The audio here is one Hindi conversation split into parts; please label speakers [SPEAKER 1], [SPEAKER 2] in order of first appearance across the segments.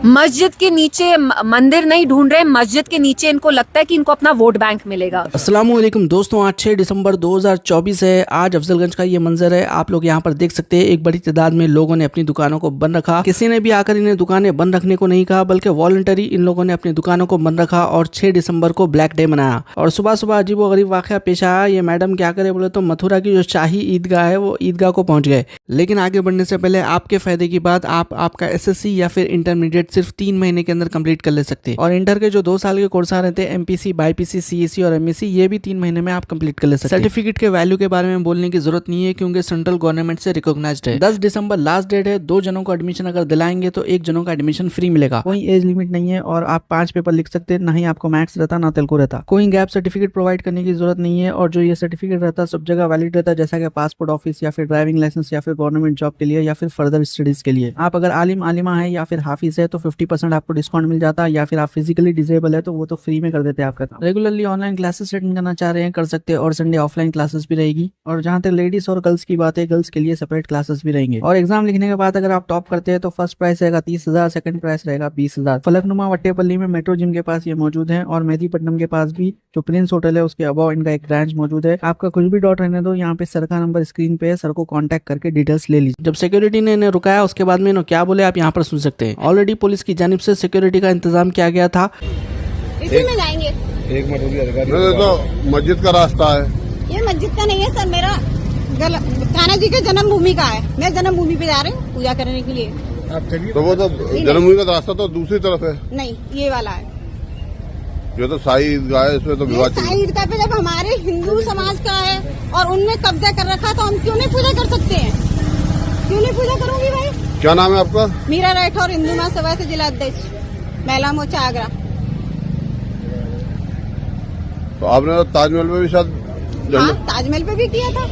[SPEAKER 1] मस्जिद के नीचे मंदिर नहीं ढूंढ रहे, मस्जिद के नीचे इनको लगता है कि इनको अपना वोट बैंक मिलेगा।
[SPEAKER 2] अस्सलामुअलैकुम दोस्तों, आज 6 दिसंबर 2024 है। आज अफजलगंज का ये मंजर है। आप लोग यहाँ पर देख सकते हैं, एक बड़ी तादाद में लोगों ने अपनी दुकानों को बंद रखा। किसी ने भी आकर इन्हें दुकानें बंद रखने को नहीं कहा, बल्कि वॉलंटरी इन लोगों ने अपनी दुकानों को बंद रखा और 6 दिसंबर को ब्लैक डे मनाया। और सुबह सुबह अजीब व गरीब वाकया पेश आया। ये मैडम क्या करे बोले तो मथुरा की जो शाही ईदगाह है वो ईदगाह को पहुंच गए। लेकिन आगे बढ़ने से पहले आपके फायदे की बात, आपका एसएससी या फिर इंटरमीडिएट सिर्फ 3 महीने के अंदर कंप्लीट कर ले सकते हैं। और इंटर के जो 2 साल के कोर्स रहते हैं, एमपीसी, बाईपीसी, सीएससी और एमएससी, ये भी 3 महीने में आप कंप्लीट कर ले सकते हैं। सर्टिफिकेट के वैल्यू के बारे में बोलने की जरूरत नहीं है, क्योंकि सेंट्रल गवर्नमेंट से रिकॉग्नाइज्ड है। 10 दिसंबर लास्ट डेट है। 2 जनों को एडमिशन अगर दिलाएंगे तो 1 जनों का एडमिशन फ्री मिलेगा। कोई एज लिमिट नहीं है और आप 5 पेपर लिख सकते हैं। ना ही आपको मैथ्स रहता ना तेलुगु रहता। कोई गैप सर्टिफिकेट प्रोवाइड करने की जरूरत नहीं है। और जो ये सर्टिफिकेट रहता है सब जगह वैलिड रहता है, जैसा कि पासपोर्ट ऑफिस या फिर ड्राइविंग लाइसेंस या फिर गवर्नमेंट जॉब के लिए या फिर फर्दर स्टडीज के लिए। आप अगर आलिम आलिमा है या फिर हाफिज है तो 50% आपको डिस्काउंट मिल जाता है। या फिर आप फिजिकली डिसेबल है तो वो तो फ्री में कर देते हैं आपका काम। रेगुलरली ऑनलाइन क्लासेस अटेंड करना चाह रहे हैं कर सकते हैं, और संडे ऑफलाइन क्लासेस भी रहेगी। और जहां तक लेडीज और गर्ल्स की बात है, गर्ल्स के लिए सेपरेट क्लासेस भी रहेंगे। और एग्जाम लिखने के बाद अगर आप टॉप करते हैं तो फर्स्ट प्राइस रहेगा 30,000, सेकंड प्राइस रहेगा 20,000। फलकनुमा वट्टेपल्ली में मेट्रो जिम के पास ये मौजूद है, और मेहदीपट्टनम के पास भी जो प्रिंस होटल है उसके अबव इनका एक ब्रांच मौजूद है। आपका कुछ भी डाउट रहने दो, यहाँ पे सर का नंबर स्क्रीन पे है, सर को कांटेक्ट करके डिटेल्स ले लीजिए। जब सिक्योरिटी ने इन्हें रुकाया उसके बाद में इन्होंने क्या बोले आप यहाँ पर सुन सकते हैं। ऑलरेडी पुलिस की जानिब से सिक्योरिटी का इंतजाम किया गया था।
[SPEAKER 3] इसी में जाएंगे।
[SPEAKER 4] एक मिनट होगी अधिकारी। तो मस्जिद का रास्ता है।
[SPEAKER 3] ये मस्जिद का नहीं है सर, मेरा कान्हा जी के जन्मभूमि का है। मैं जन्मभूमि पे जा रही हूँ पूजा करने के लिए।
[SPEAKER 4] आप चलिए। तो वो तो जन्मभूमि का रास्ता तो दूसरी तरफ है।
[SPEAKER 3] नहीं, ये वाला है।
[SPEAKER 4] ये तो शाही ईदगाह है, इसमें तो विवाद।
[SPEAKER 3] शाही ईदगाह पे जब हमारे हिंदू समाज का है और उनने कब्जा कर रखा तो हम क्यों नहीं पूजा कर सकते हैं? क्यों नहीं पूजा करूंगी भाई?
[SPEAKER 4] क्या नाम है आपका?
[SPEAKER 3] मीरा राठौर, हिंदू महासभा से जिला अध्यक्ष, महिला मोर्चा आगरा।
[SPEAKER 4] तो आपने तो ताजमहल में भी शायद।
[SPEAKER 3] हाँ, ताजमहल पे भी किया था।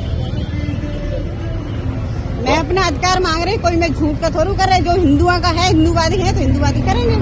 [SPEAKER 3] मैं अपना अधिकार मांग रही, कोई मैं झूठ का थोड़ू कर रहे। जो हिंदुओं का है, हिंदूवादी है तो हिंदूवादी करेंगे।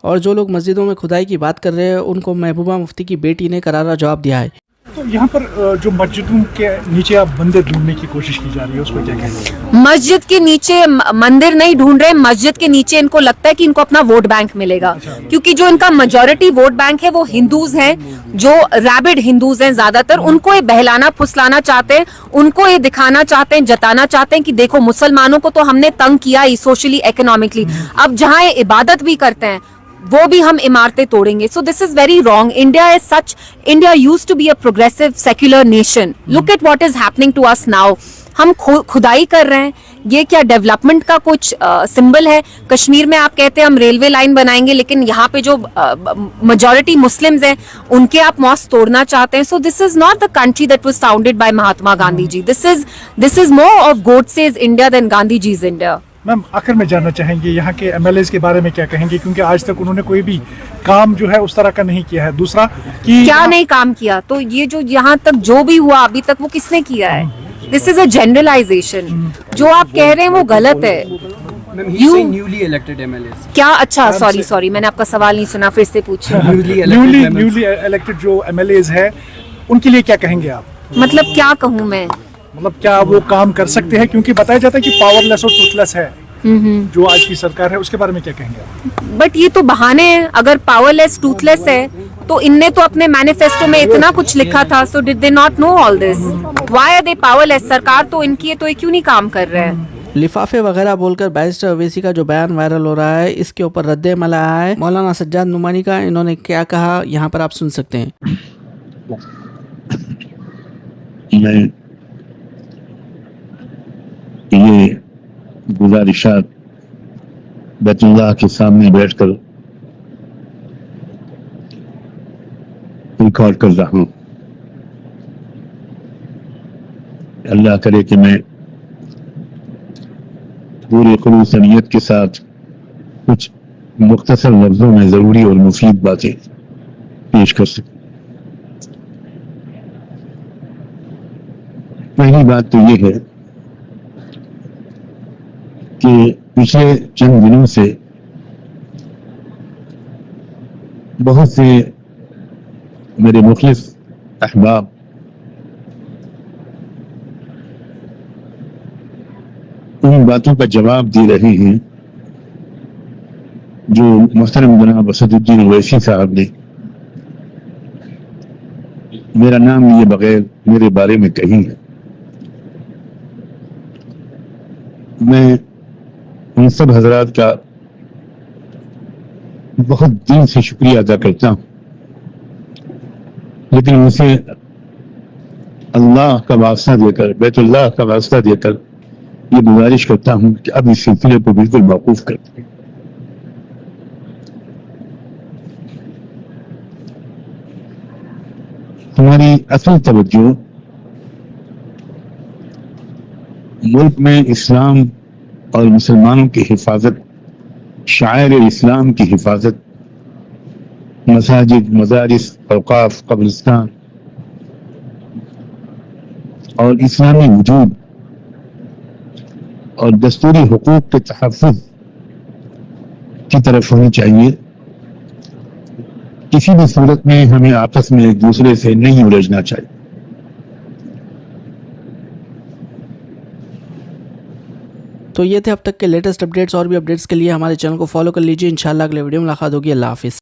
[SPEAKER 2] और जो लोग मस्जिदों में खुदाई की बात कर रहे हैं उनको महबूबा मुफ्ती की बेटी ने करारा जवाब दिया है।
[SPEAKER 5] तो यहाँ पर जो मस्जिदों के नीचे आप मंदिर ढूंढने की कोशिश की जा रही है, उसको क्या कहेंगे?
[SPEAKER 1] मस्जिद के नीचे मंदिर नहीं ढूंढ रहे, मस्जिद के नीचे इनको लगता है कि इनको अपना वोट बैंक मिलेगा। क्योंकि जो इनका मेजॉरिटी वोट बैंक है वो हिंदूज हैं, जो रैबिड हिंदूज हैं ज्यादातर। उनको ये बहलाना फुसलाना चाहते हैं, उनको ये दिखाना चाहते हैं, जताना चाहते हैं कि देखो मुसलमानों को तो हमने तंग किया सोशली इकोनॉमिकली, अब जहां ये इबादत भी करते हैं वो भी हम इमारतें तोड़ेंगे। So this is very wrong. India is such, India used to be a progressive secular nation. Look at what is happening to us now. हम खुदाई कर रहे हैं, ये क्या डेवलपमेंट का कुछ सिंबल है? कश्मीर में आप कहते हैं हम रेलवे लाइन बनाएंगे, लेकिन यहाँ पे जो मेजॉरिटी मुस्लिम्स हैं उनके आप मॉस्क तोड़ना चाहते हैं। So this is not the country that was founded by Mahatma Gandhi ji. This is more of Godse's India than Gandhi ji's India.
[SPEAKER 5] Ma'am, आखिर में जानना चाहेंगे यहाँ के एमएलए के बारे में क्या कहेंगे, क्योंकि आज तक उन्होंने कोई भी काम जो है उस तरह का नहीं किया है। दूसरा कि क्या नहीं
[SPEAKER 1] काम किया, तो ये जो यहाँ तक जो भी हुआ अभी तक वो किसने किया है? This is a generalization. जो आप कह रहे हैं वो गलत है।
[SPEAKER 6] न्यूली इलेक्टेड एमएलएस
[SPEAKER 1] क्या? अच्छा, सॉरी, मैंने आपका सवाल नहीं सुना, फिर से पूछिए।
[SPEAKER 5] न्यूली इलेक्टेड जो एमएलए है उनके लिए क्या कहेंगे आप?
[SPEAKER 1] मतलब क्या कहूँ मैं?
[SPEAKER 5] मतलब क्या वो काम कर सकते हैं? क्योंकि बताया जाता है कि पावरलेस और टूथलेस है जो आज की सरकार है, उसके बारे में क्या कहेंगे आप?
[SPEAKER 1] बट ये तो बहाने हैं। अगर पावरलेस टूथलेस है तो इनने तो अपने मैनिफेस्टो में इतना कुछ लिखा था। So did they not know all this? Why are they powerless? सरकार तो इनकी है तो ये क्यों नहीं काम कर रहे हैं?
[SPEAKER 2] लिफाफे वगैरह बोलकर बैरिस्टर अवैसी का जो बयान वायरल हो रहा है, इसके ऊपर रद्द-ए-अमल आया है मौलाना सज्जाद नुमानी का। इन्होंने क्या कहा यहाँ पर आप सुन सकते हैं।
[SPEAKER 7] ये गुजारिशात बैतुल्लाह के सामने बैठकर रिकॉर्ड कर रहा हूं। अल्लाह करे कि मैं पूरे खुलूस नियत के साथ कुछ मुख्तसर लफ्जों में जरूरी और मुफीद बातें पेश कर सकूं। पहली बात तो ये है कि पिछले चंद दिनों से बहुत से मेरे मुखलिस अहबाब उन बातों का जवाब दे रहे हैं जो मोहतरम जनाब असदुद्दीन ओवैसी साहब ने मेरा नाम लिए बगैर मेरे बारे में कही है, मैं उन सब हजरात का बहुत दिल से शुक्रिया अदा करता हूं, लेकिन उनसे अल्लाह का वास्ता देकर, बैतुल्लाह का वास्ता देकर ये गुजारिश करता हूं कि अब इस सिलसिले को बिल्कुल मौकूफ कर दें। हमारी असल तवज्जो मुल्क में इस्लाम और मुसलमानों की हिफाजत, शायर इस्लाम की हिफाजत, मसाजिद, मदारिस, औकाफ, कब्रिस्तान और इस्लामी वजूद और दस्तूरी हुकूक के तहफ़्फ़ुज़ की तरफ होनी चाहिए। किसी भी सूरत में हमें आपस में एक दूसरे से नहीं उलझना चाहिए।
[SPEAKER 2] तो ये थे अब तक के लेटेस्ट अपडेट्स। और भी अपडेट्स के लिए हमारे चैनल को फॉलो कर लीजिए। इंशाल्लाह अगले वीडियो में मुलाकात होगी। अल्लाह हाफिज़।